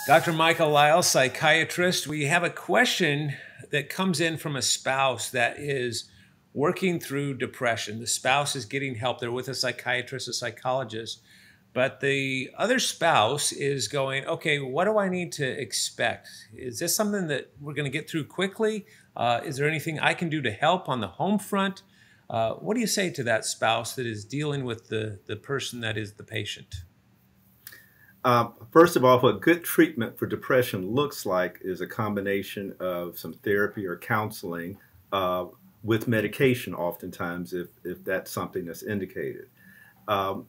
Dr. Michael Lyles, psychiatrist. We have a question that comes in from a spouse that is working through depression. The spouse is getting help. They're with a psychiatrist, a psychologist, but the other spouse is going, okay, what do I need to expect? Is this something that we're going to get through quickly? Is there anything I can do to help on the home front? What do you say to that spouse that is dealing with the person that is the patient? First of all, what good treatment for depression looks like is a combination of some therapy or counseling with medication, oftentimes, if that's something that's indicated. Um,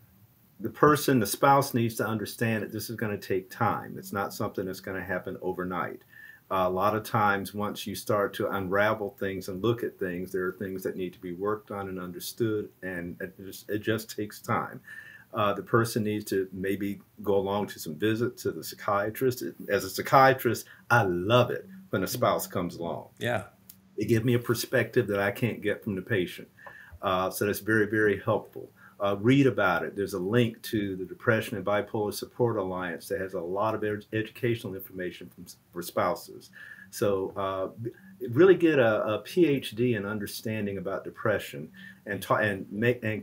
the spouse needs to understand that this is going to take time. It's not something that's going to happen overnight. A lot of times, once you start to unravel things and look at things, there are things that need to be worked on and understood, and it just takes time. The person needs to maybe go along to some visits to the psychiatrist. As a psychiatrist, I love it when a spouse comes along. Yeah. They give me a perspective that I can't get from the patient. So that's very, very helpful. Read about it. There's a link to the Depression and Bipolar Support Alliance that has a lot of educational information for spouses. So really get a PhD in understanding about depression and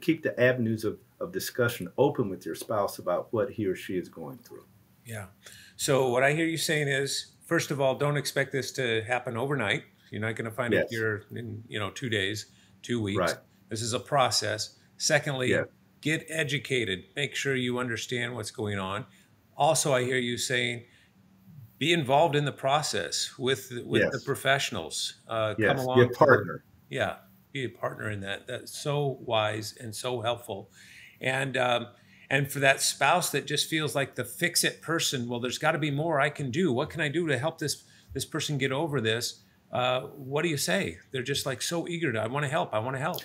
keep the avenues of discussion open with your spouse about what he or she is going through. Yeah. So what I hear you saying is, first of all, don't expect this to happen overnight. You're not going to find a Yes. cure in 2 days, 2 weeks. Right. This is a process. Secondly, Yeah. get educated. Make sure you understand what's going on. Also, I hear you saying, be involved in the process with the Yes. professionals. Come Yes. Be a along. partner. Yeah, be a partner in that. That's so wise and so helpful. And for that spouse that just feels like the fix-it person, well, there's got to be more I can do. What can I do to help this person get over this? What do you say? They're just like so eager to, I want to help. I want to help.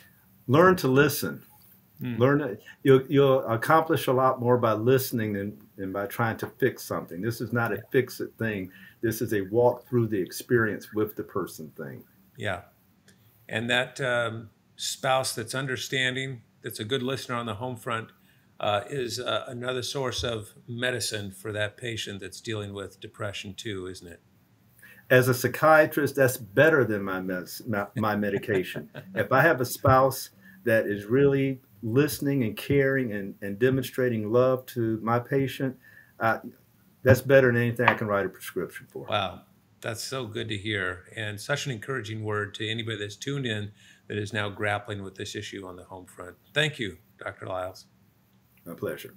Learn to listen. You'll accomplish a lot more by listening than by trying to fix something. This is not a fix it thing. This is a walk through the experience with the person thing. Yeah. And that spouse that's understanding, that's a good listener on the home front, is another source of medicine for that patient that's dealing with depression too, isn't it? As a psychiatrist, that's better than my medication. If I have a spouse that is really listening and caring and demonstrating love to my patient, that's better than anything I can write a prescription for. Wow. That's so good to hear, and such an encouraging word to anybody that's tuned in that is now grappling with this issue on the home front. Thank you, Dr. Lyles. My pleasure.